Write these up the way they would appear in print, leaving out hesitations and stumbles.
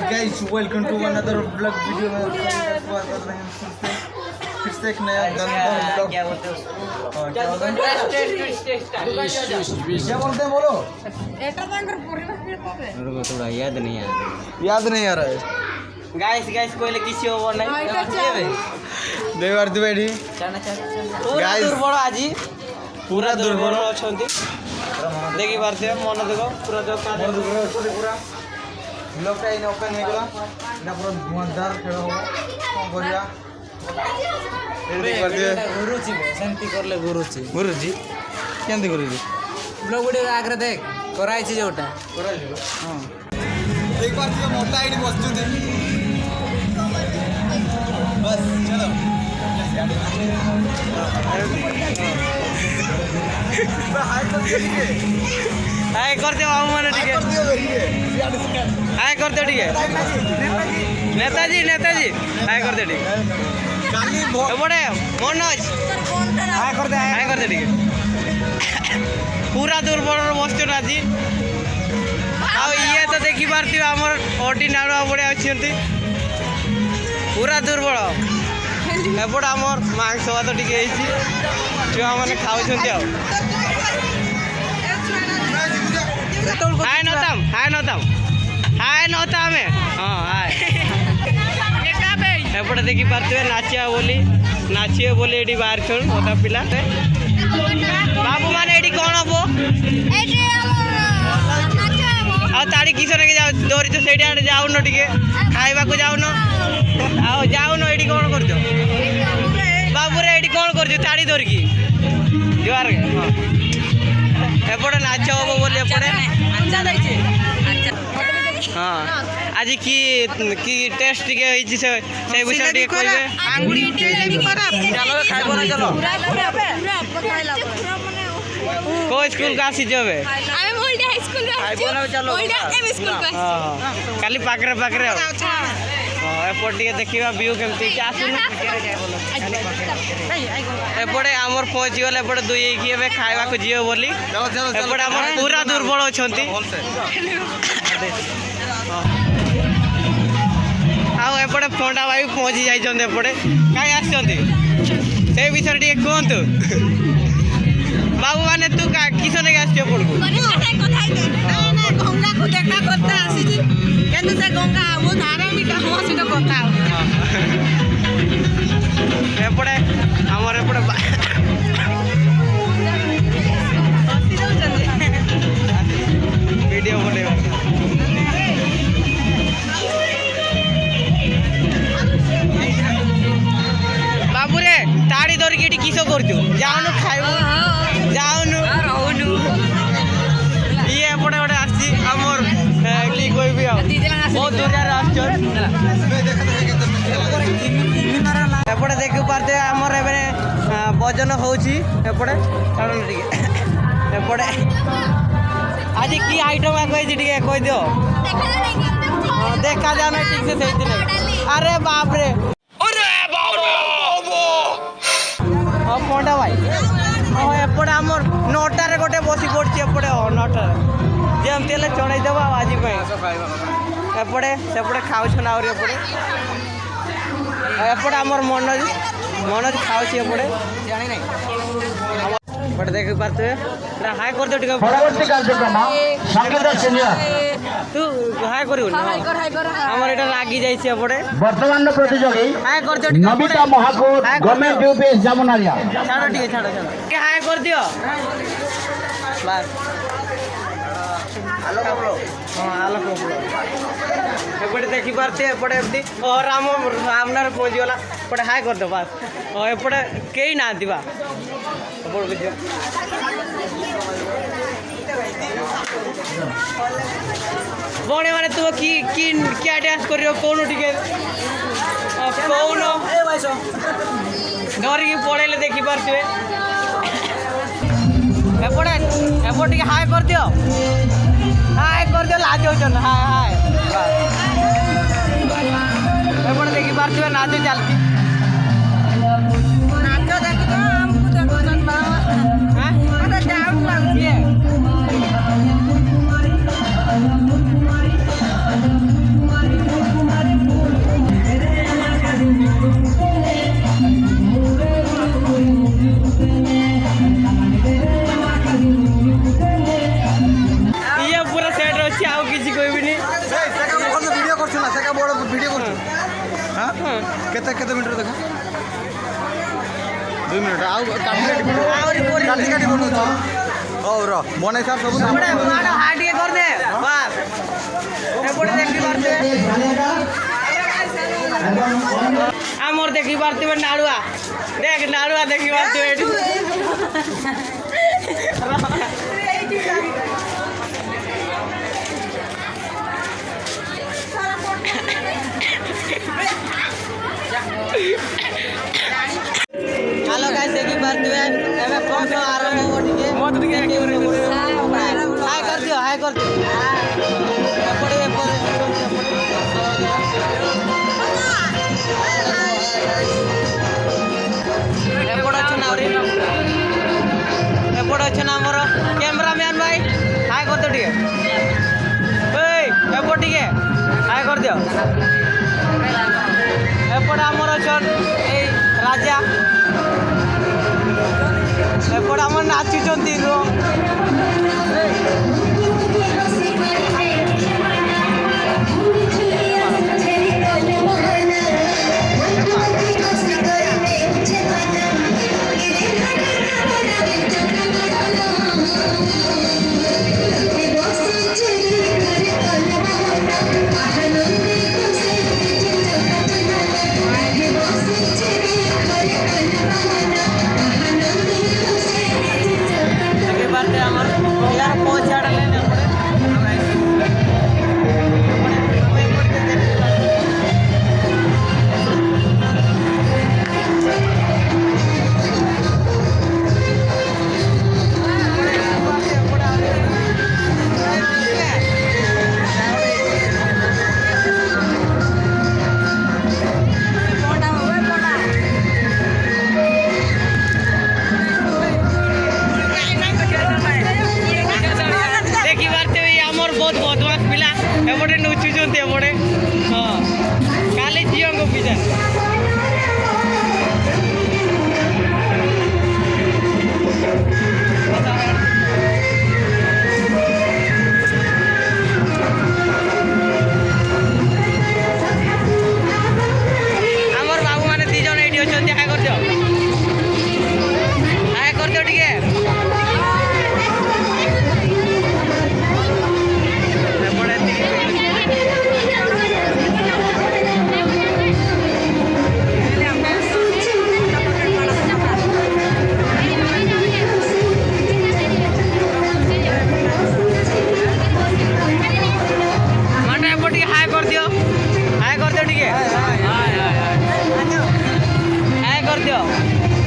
Guys, welcome to another vlog video में फिर से एक नया दमदार क्या बोलते हो क्या बोलते हैं बोलो। थोड़ा याद नहीं नहीं आ रहा है। गाइस कोई किसी हो नहीं देवर दुबेडी पूरा Guys. दुर्बल आज पूरा दुर्बल अछंती देखि पारते मन देखो पूरा पूरा ब्लॉग टा इन ओपन हो गला ना पूरा धुआंधार खेल हो कौन करिया रेडी कर दिए गुरुजी शांति करले गुरुजी केंदी गुरुजी ब्लॉग वीडियो आगरे देख कराई छी जोटा कराई लो हां एक बार ये मोटा आईडी वस्तु दे बस चलो हाय कर दे बाबू माने ठीक है हाय कर दे ठीक है नेताजी हाय कर दे ठीक है बड़े मनोज हाय कर दे ठीक है पूरा दुर्बल बसचन आज ये तो देखी पार्थ आमर ओटी नाड़ुआ बड़े अच्छी पूरा दुर्बल एपट आमर मांस भात टे छुआ मैंने खाऊ हाय नताम हाँ हाय एपटे देखी पारे नाचे बोली ये बाहर छोटा पिला बाबू मैंने ये कौन हम ताड़ी किसन के दौरी तो से जाऊन टे खावा को जाऊन जाऊन ये कौन कर बाबूरे ये कौन कर ताड़ी धरिकी जुआर एपटे नाच हम बोली एपटे हाँ आज की टेस्ट टे से विषय टे कहबे चलो को स्कूल का आसी जबे खाली पाखरे एपट टे देखा व्यू केमती एपटे आमर पहुँची गले एपटे दुई कि खावा को जीव बोली एपटे आम पूरा दुर्बल अच्छा आउपटे पंडा भाई पहुँची जाइए एपटे कहीं आसते विषय टे कहतु बाबू मैंने तू किसन के आस एपटे आमर एपटे वीडियो बने बाबूरे ताड़ी धरिकी किस कर जाऊनु खाइबू जाऊनु ये एपटे गोटे आमर कि कहबी बहुत दूर एपटे देख पारे आमर वजन होपटे एपटे आज की आइटम कही कह दियो देखा जाना ठीक से सही अरे बाप रे हाँ पंडा भाई हाँ एपटे आमर नटारे गोटे बसी पड़ी एपटे नटारे जमती चढ़ईदेव आज एपटे सेपटे खाऊन आउरी एपटे आमर मनोज खाऊँ एपटे एपटे देख पारे हाय कर दे परवर्ती कार्यक्रम संगीत सिनियर तू हाय कर रागी जाइए एपटे वर्तमान प्रतियोगी हाय कर दे नमिता महाकुर गवर्नमेंट यूपीएस जामुनारिया छाड़ो टे हाय कर दियो बस एपटे देखी पारे एपटे एमती राम रामनार पहुँची गला एपटे हाय कर दो बस एपटे कई ना बड़े मैंने तुम क्या डांस कर कौन टे कौन धरिकी पड़े देखी पारे एपटे एपटे हाय कर दियो लाज होचन हाय हाय एपटे देखि पारथिबे नाच चलती नाच देखि तो हमकु देखछन बाबा हां ओटा डाउट लागुची केते केते मिनट देखा 2 मिनट आउ काटी काटी बनौछ ओ र बनै साहब सब बड़े माडो हाडी कर दे बस एपटे देखि पारते हमर देखि पारते नाडुआ देख नाडुआ देखि पारते एठी हेलो गाइस देखि पारते एबे फोटो आरंभ हो ठीक मत ठीक हाय कर दियो एपटे अच्छा ना मोर कैमरामैन भाई हाय कर दो ठीक एपटे हाय कर दियो एपटे आमर अच्छा राजा एपटे आम नाचुंट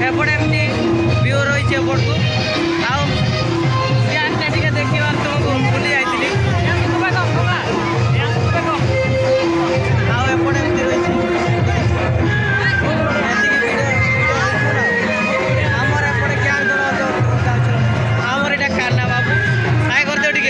एपटे एमती व्यू रही एपटू आस्ते टे देखा तुमको बुली जाइली एपटे एमती रही आमर एपटे क्या आमर यहाँ कान्ना बाबू हाय कर दियो टे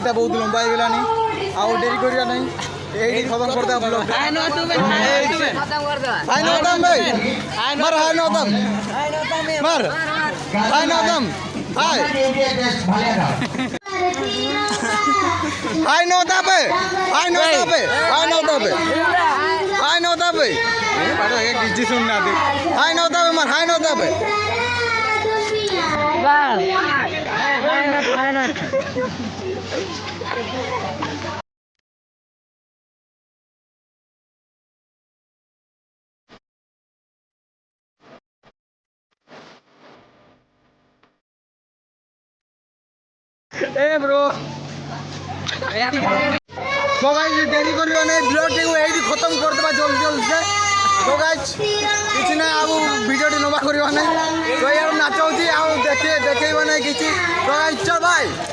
ব্লগটা বহুত লম্বা ହେଇଗଲାଣି ଆଉ ଡେରି କରିବା ନାହିଁ ଏଇଠି ଖତମ କରିଦେବା ବ୍ଲଗଟା ହାଇ ନଉତାମ ଭାଇ ମାର ହାଇ ନଉତାମ ମାର ହାଇ ନଉତାମ ହାଇ हाय नौता पे हाय नौता पे हाय नौता पे हाय नौता पे ये बात है डीजे सुनना दे हाय नौता पे मार हाय नौता पे ए ब्रो तो गाइस देरी करियो नै ब्लॉग के एडी खत्म कर देबा जल्दी जल्दी से तो गाइस किछि ना आबो वीडियो टी लंबा करियो नै तो यार नाचौची आ देखे देखैबो नै किछि तो गाइस चल भाई